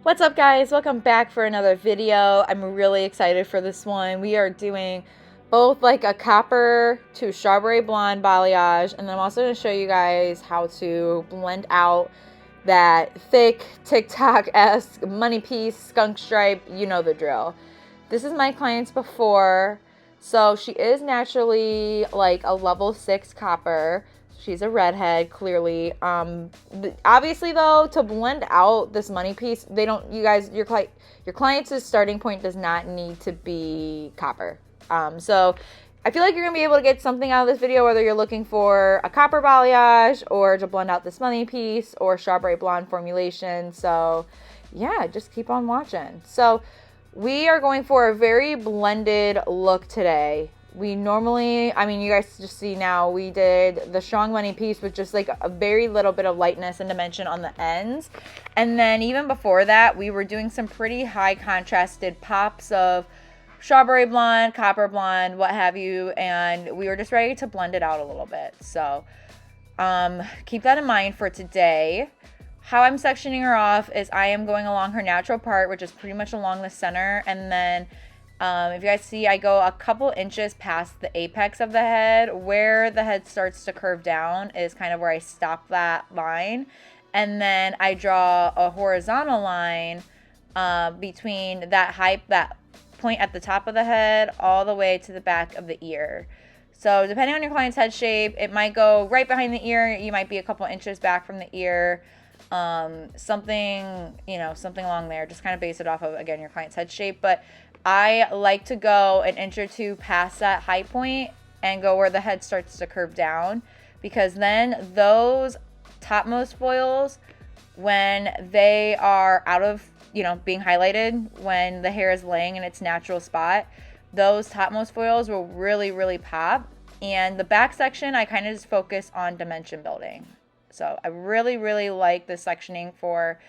What's up, guys? Welcome back for another video. I'm really excited for this one. We are doing both like a copper to strawberry blonde balayage, and then I'm also going to show you guys how to blend out that thick TikTok-esque money piece, skunk stripe, you know the drill. This is my client's before, so she is naturally like a level 6 copper. She's a redhead, clearly. Obviously, though, to blend out this money piece, your client's starting point does not need to be copper. So I feel like you're going to be able to get something out of this video, whether you're looking for a copper balayage or to blend out this money piece or strawberry blonde formulation. So yeah, just keep on watching. So we are going for a very blended look today. We normally, you guys just see now, we did the strong money piece with just like a very little bit of lightness and dimension on the ends. And then even before that, we were doing some pretty high contrasted pops of strawberry blonde, copper blonde, what have you. And we were just ready to blend it out a little bit. So keep that in mind for today. How I'm sectioning her off is I am going along her natural part, which is pretty much along the center. And then if you guys see, I go a couple inches past the apex of the head. Where the head starts to curve down is kind of where I stop that line. And then I draw a horizontal line between that point at the top of the head all the way to the back of the ear. So depending on your client's head shape, it might go right behind the ear. You might be a couple inches back from the ear. Something along there. Just kind of base it off of, again, your client's head shape. But I like to go an inch or two past that high point and go where the head starts to curve down, because then those topmost foils, when they are out of, being highlighted, when the hair is laying in its natural spot, those topmost foils will really, really pop. And the back section, I kind of just focus on dimension building. So I really, really like this sectioning for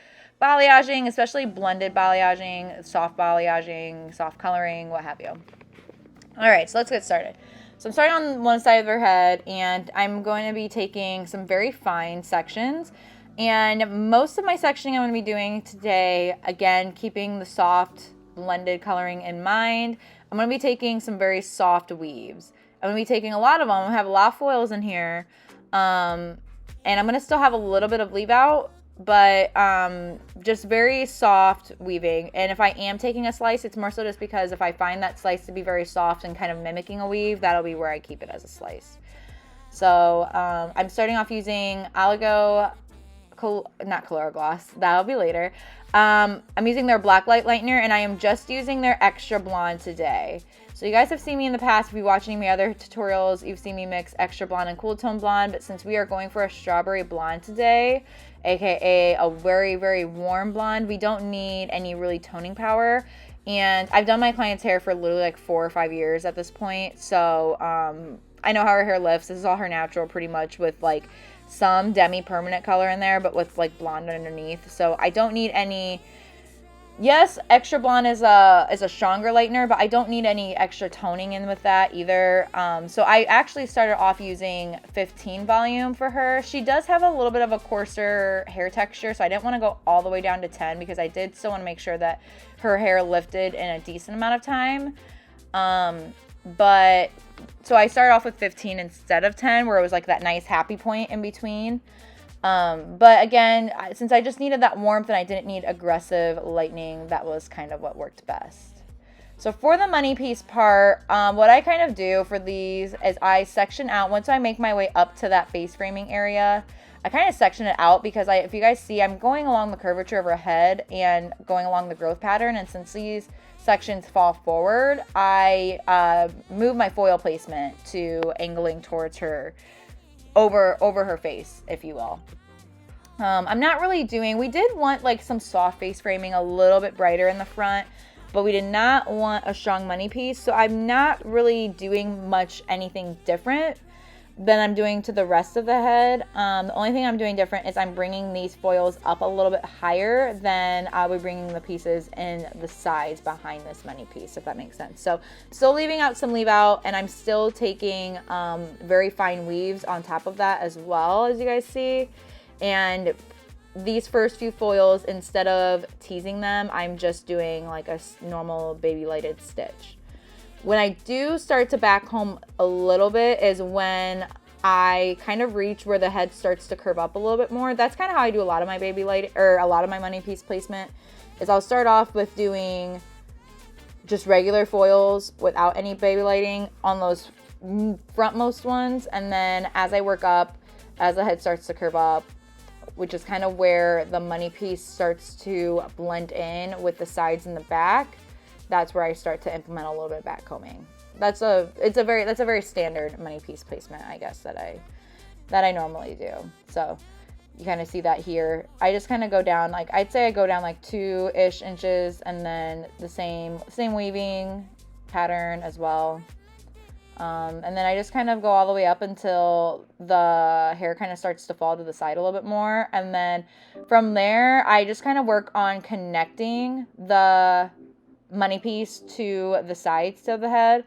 balayaging, especially blended balayaging, soft coloring, what have you. All right, so let's get started. So I'm starting on one side of her head, and I'm going to be taking some very fine sections. And most of my sectioning I'm going to be doing today, again, keeping the soft blended coloring in mind, I'm going to be taking some very soft weaves. I'm going to be taking a lot of them. I have a lot of foils in here. And I'm going to still have a little bit of leave out, but just very soft weaving. And if I am taking a slice, it's more so just because if I find that slice to be very soft and kind of mimicking a weave, that'll be where I keep it as a slice. So I'm starting off using Oligo Calura Gloss. That'll be later. I'm using their Blacklight Lightener, and I am just using their extra blonde today. So you guys have seen me in the past, if you watch any of my other tutorials, you've seen me mix extra blonde and cool tone blonde, but since we are going for a strawberry blonde today, aka a very, very warm blonde, we don't need any really toning power. And I've done my client's hair for literally like 4 or 5 years at this point, so I know how her hair lifts. This is all her natural pretty much, with like some demi-permanent color in there, but with like blonde underneath. So I don't need any. Yes, extra blonde is a stronger lightener, but I don't need any extra toning in with that either. So I actually started off using 15 volume for her. She does have a little bit of a coarser hair texture, so I didn't want to go all the way down to 10 because I did still want to make sure that her hair lifted in a decent amount of time. But so I started off with 15 instead of 10, where it was like that nice happy point in between. But again, since I just needed that warmth and I didn't need aggressive lightening, that was kind of what worked best. So for the money piece part, what I kind of do for these is I section out, once I make my way up to that face framing area, I kind of section it out because if you guys see, I'm going along the curvature of her head and going along the growth pattern. And since these sections fall forward, I move my foil placement to angling towards her, over her face, if you will. I'm not really doing, we did want like some soft face framing a little bit brighter in the front, but we did not want a strong money piece. So I'm not really doing anything different than I'm doing to the rest of the head. The only thing I'm doing different is I'm bringing these foils up a little bit higher than I would bring the pieces in the sides behind this money piece, if that makes sense. So still leaving out some leave out, and I'm still taking very fine weaves on top of that as well, as you guys see. And these first few foils, instead of teasing them, I'm just doing like a normal baby lighted stitch. When I do start to back comb a little bit is when I kind of reach where the head starts to curve up a little bit more. That's kind of how I do a lot of my baby light, or a lot of my money piece placement, is I'll start off with doing just regular foils without any baby lighting on those frontmost ones, and then as I work up, as the head starts to curve up, which is kind of where the money piece starts to blend in with the sides and the back, that's where I start to implement a little bit of back combing. That's a very standard money piece placement, I guess, that I normally do. So you kind of see that here. I just kind of go down, like, I'd say I go down like 2-ish inches, and then the same weaving pattern as well. And then I just kind of go all the way up until the hair kind of starts to fall to the side a little bit more. And then from there, I just kind of work on connecting the money piece to the sides of the head.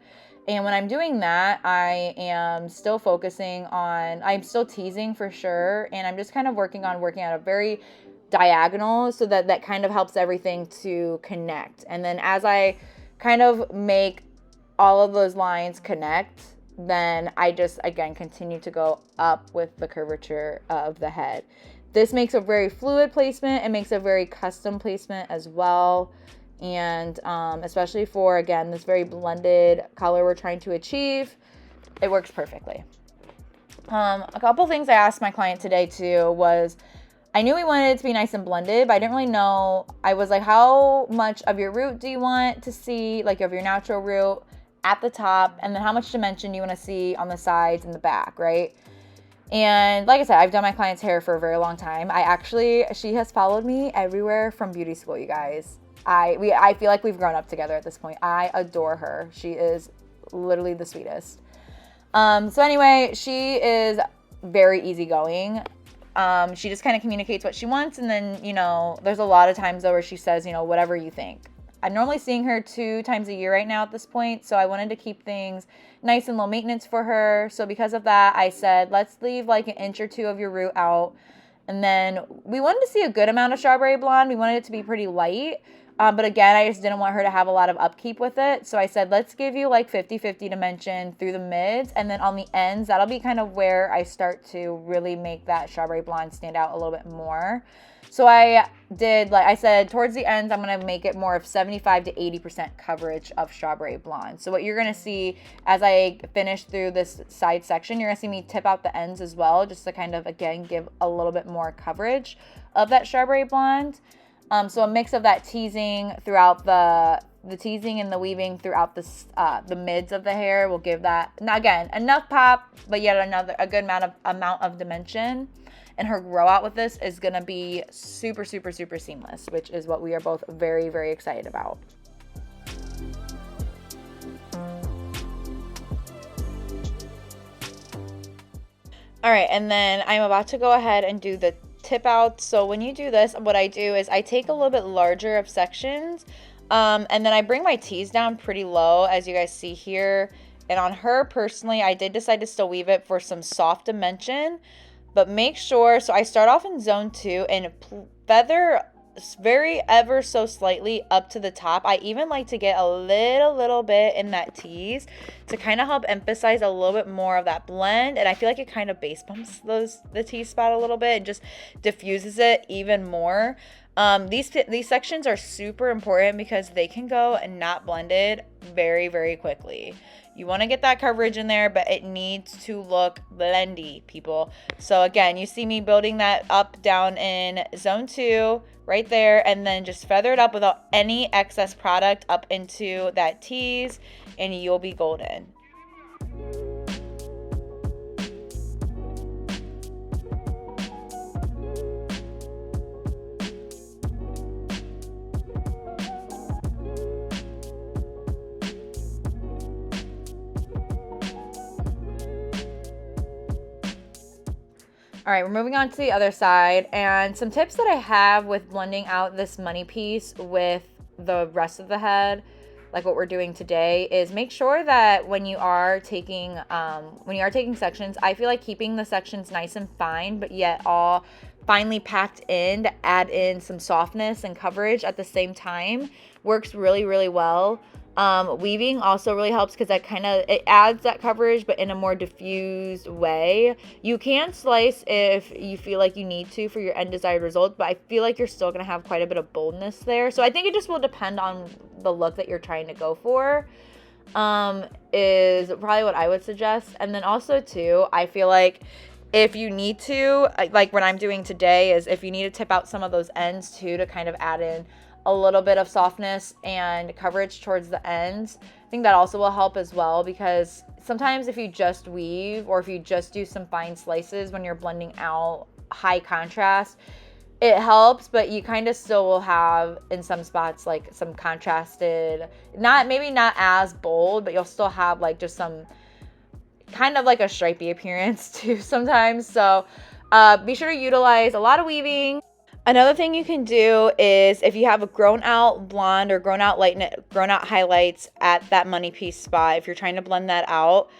And when I'm doing that, I am still focusing on, I'm still teasing for sure. And I'm just kind of working out a very diagonal, so that kind of helps everything to connect. And then as I kind of make all of those lines connect, then I just, again, continue to go up with the curvature of the head. This makes a very fluid placement. It makes a very custom placement as well. And especially for, again, this very blended color we're trying to achieve, it works perfectly. A couple things I asked my client today too was, I knew we wanted it to be nice and blended, but I didn't really know. I was like, how much of your root do you want to see, like of your natural root at the top, and then how much dimension do you want to see on the sides and the back, right? And like I said, I've done my client's hair for a very long time. She has followed me everywhere from beauty school, you guys. I feel like we've grown up together at this point. I adore her. She is literally the sweetest. So anyway, she is very easygoing. She just kind of communicates what she wants, and then, you know, there's a lot of times though where she says, you know, whatever you think. I'm normally seeing her 2 times a year right now at this point, so I wanted to keep things nice and low maintenance for her. So because of that, I said, let's leave like 1 inch or 2 of your root out. And then we wanted to see a good amount of strawberry blonde. We wanted it to be pretty light. But again, I just didn't want her to have a lot of upkeep with it. So I said, let's give you like 50-50 dimension through the mids. And then on the ends, that'll be kind of where I start to really make that strawberry blonde stand out a little bit more. So I did, like I said, towards the ends, I'm going to make it more of 75 to 80% coverage of strawberry blonde. So what you're going to see as I finish through this side section, you're going to see me tip out the ends as well, just to kind of, again, give a little bit more coverage of that strawberry blonde. So a mix of that teasing throughout the teasing and the weaving throughout the mids of the hair will give that, now again, enough pop, but yet a good amount of dimension. And her grow out with this is going to be super, super, super seamless, which is what we are both very, very excited about. All right, and then I'm about to go ahead and do the tip out. So when you do this, what I do is I take a little bit larger of sections, and then I bring my tease down pretty low, as you guys see here. And on her personally, I did decide to still weave it for some soft dimension, but make sure, so I start off in zone 2 and feather very ever so slightly up to the top. I even like to get a little bit in that tease to kind of help emphasize a little bit more of that blend, and I feel like it kind of base bumps the tease spot a little bit and just diffuses it even more. These sections are super important because they can go not blended very, very quickly. You want to get that coverage in there, but it needs to look blendy, people. So again, you see me building that up down in zone 2 right there, and then just feather it up without any excess product up into that tease, and you'll be golden. All right, we're moving on to the other side, and some tips that I have with blending out this money piece with the rest of the head, like what we're doing today, is make sure that when you are taking sections, I feel like keeping the sections nice and fine, but yet all finely packed in to add in some softness and coverage at the same time. Works really, really well. Weaving also really helps because it adds that coverage, but in a more diffused way. You can slice if you feel like you need to for your end desired result, but I feel like you're still going to have quite a bit of boldness there. So I think it just will depend on the look that you're trying to go for, is probably what I would suggest. And then also too, I feel like if you need to, like what I'm doing today, is if you need to tip out some of those ends too to kind of add in a little bit of softness and coverage towards the ends, I think that also will help as well, because sometimes if you just weave or if you just do some fine slices when you're blending out high contrast, it helps, but you kind of still will have in some spots like some contrasted, maybe not as bold, but you'll still have like just some kind of like a stripey appearance too sometimes. So be sure to utilize a lot of weaving. Another thing you can do is if you have a grown out blonde or grown out highlights at that money piece spot, if you're trying to blend that out,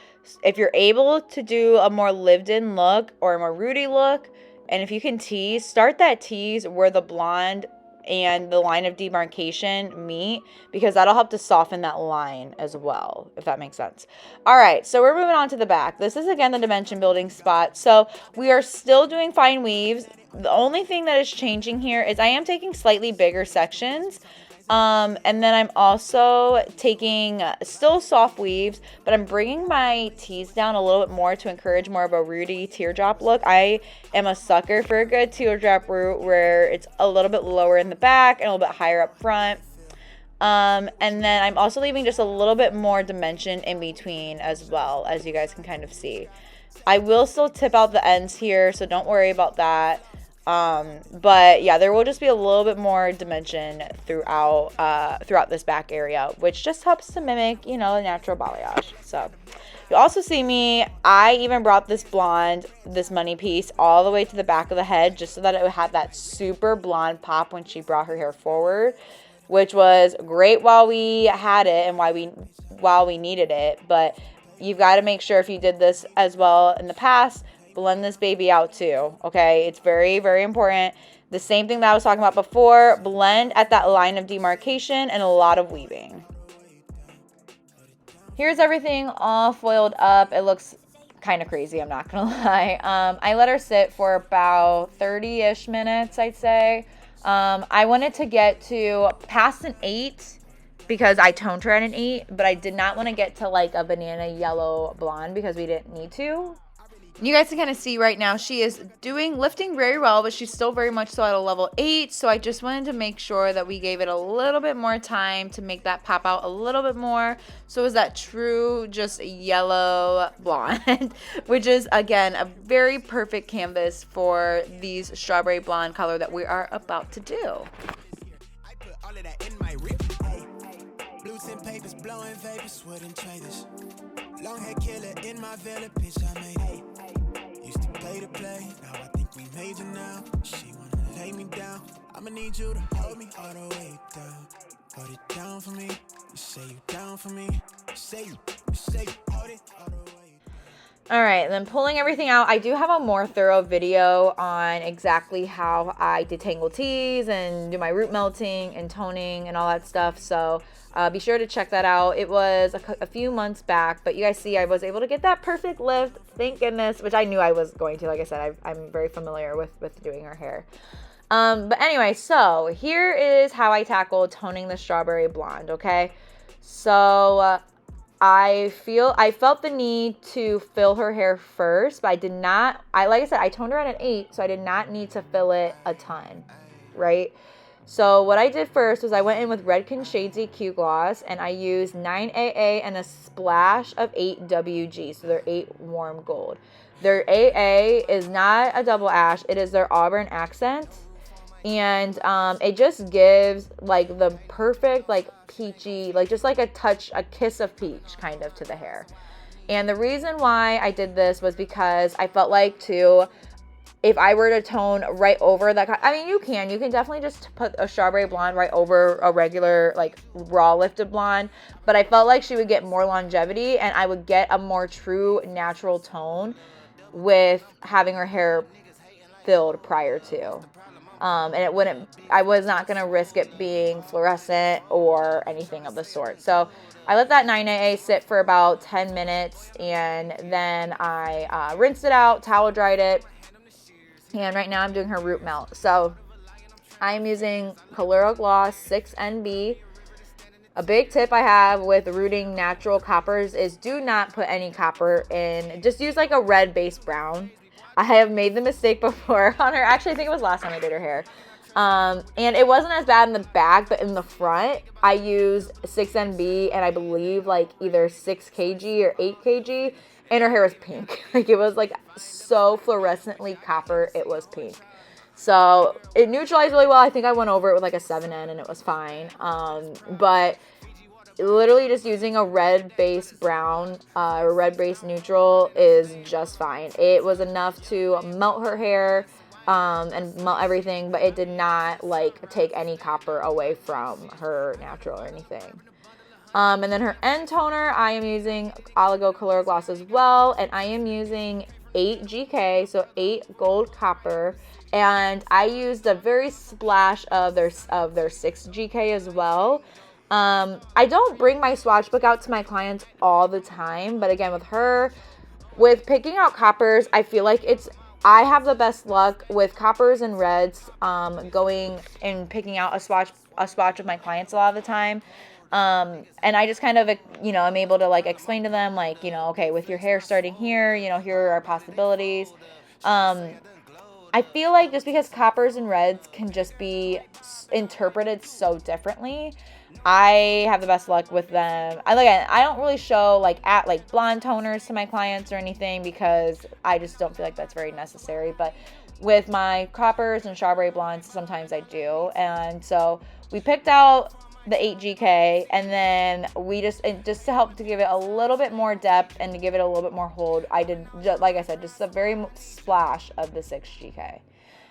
if you're able to do a more lived in look or a more rooty look, and if you can tease, start that tease where the blonde and the line of demarcation meet, because that'll help to soften that line as well, if that makes sense. All right, so we're moving on to the back. This is again the dimension building spot. So we are still doing fine weaves. The only thing that is changing here is I am taking slightly bigger sections. And then I'm also taking still soft weaves, but I'm bringing my tees down a little bit more to encourage more of a rooty teardrop look. I am a sucker for a good teardrop root where it's a little bit lower in the back and a little bit higher up front. And then I'm also leaving just a little bit more dimension in between as well, as you guys can kind of see. I will still tip out the ends here, so don't worry about that. But yeah, there will just be a little bit more dimension throughout this back area, which just helps to mimic, the natural balayage. So you also see me, I even brought this blonde, this money piece, all the way to the back of the head, just so that it would have that super blonde pop when she brought her hair forward, which was great while we had it and while we needed it. But you've got to make sure, if you did this as well in the past, blend this baby out too, okay? It's very, very important. The same thing that I was talking about before, blend at that line of demarcation and a lot of weaving. Here's everything all foiled up. It looks kind of crazy, I'm not gonna lie. I let her sit for about 30-ish minutes, I'd say. I wanted to get to past an 8 because I toned her at an 8, but I did not want to get to like a banana yellow blonde because we didn't need to. You guys can kind of see right now she is lifting very well, but she's still very much so at a level 8. So I just wanted to make sure that we gave it a little bit more time to make that pop out a little bit more. So it was that true just yellow blonde, which is again a very perfect canvas for these strawberry blonde color that we are about to do. I put all of that in my rip. Blues and papers, blowing vapors, wouldn't trade this. Long hair killer in my villa, bitch, I made it. Used to play, now I think we major now. She wanna lay me down, I'ma need you to hold me all the way down. Hold it down for me, you say you down for me. Say you hold it all the way. All right, then pulling everything out, I do have a more thorough video on exactly how I detangle teas and do my root melting and toning and all that stuff. So be sure to check that out. It was a few months back, but you guys see I was able to get that perfect lift, thank goodness, which I knew I was going to. Like I said, I'm very familiar with doing her hair. But anyway, so here is how I tackled toning the strawberry blonde, okay? So I felt the need to fill her hair first, but I did not, like I said, I toned her at an 8, so I did not need to fill it a ton, right? So what I did first was I went in with Redken Shades Eq gloss, and I used 9AA and a splash of 8WG, so they're 8 warm gold. Their AA is not a double ash, it is their auburn accent. And it just gives like the perfect like peachy, like just like a kiss of peach kind of to the hair. And the reason why I did this was because I felt like too, if I were to tone right over that, I mean, you can definitely just put a strawberry blonde right over a regular like raw lifted blonde, but I felt like she would get more longevity and I would get a more true natural tone with having her hair filled prior to. And it wouldn't, I was not going to risk it being fluorescent or anything of the sort. So I let that 9AA sit for about 10 minutes, and then I rinsed it out, towel dried it, and right now I'm doing her root melt. So I'm using Calura Gloss 6NB. A big tip I have with rooting natural coppers is do not put any copper in. Just use like a red base brown. I have made the mistake before on her. Actually, I think it was last time I did her hair. And it wasn't as bad in the back, but in the front, I used 6NB and I believe like either 6 kg or 8 kg, and her hair was pink. Like it was like so fluorescently copper, it was pink. So it neutralized really well. I think I went over it with like a 7N and it was fine. But literally just using a red base brown or red base neutral is just fine. It was enough to melt her hair and melt everything, but it did not like take any copper away from her natural or anything. And then her end toner, I am using Oligo Calura Gloss as well, and I am using 8 GK, so 8 gold copper, and I used a very splash of their 6 GK as well. I don't bring my swatch book out to my clients all the time, but again, with her, with picking out coppers, I feel like I have the best luck with coppers and reds, going and picking out a swatch of my clients a lot of the time. And I just kind of, you know, I'm able to like explain to them like, you know, okay, with your hair starting here, you know, here are our possibilities. I feel like just because coppers and reds can just be interpreted so differently, I have the best luck with them. I don't really show like blonde toners to my clients or anything because I just don't feel like that's very necessary. But with my coppers and strawberry blondes, sometimes I do. And so we picked out the 8 GK, and then we just to help to give it a little bit more depth and to give it a little bit more hold, I did, like I said, just a very splash of the 6 GK.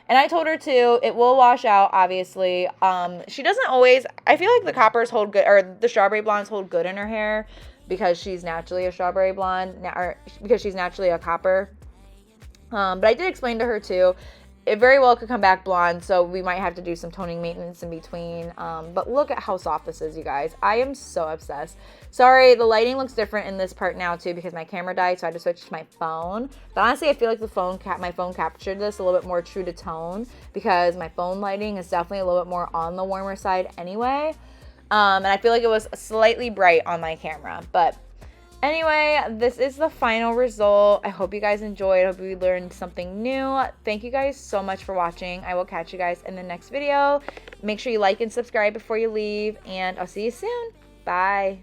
And I told her too, it will wash out, obviously. She doesn't always, I feel like the coppers hold good, or the strawberry blondes hold good in her hair because she's naturally a strawberry blonde, or because she's naturally a copper. But I did explain to her too, it very well could come back blonde, so we might have to do some toning maintenance in between. But look at how soft this is, you guys. I am so obsessed. Sorry, the lighting looks different in this part now too because my camera died, so I had to switch to my phone. But honestly, I feel like my phone captured this a little bit more true to tone because my phone lighting is definitely a little bit more on the warmer side anyway. And I feel like it was slightly bright on my camera, but anyway, this is the final result. I hope you guys enjoyed. I hope you learned something new. Thank you guys so much for watching. I will catch you guys in the next video. Make sure you like and subscribe before you leave, and I'll see you soon. Bye.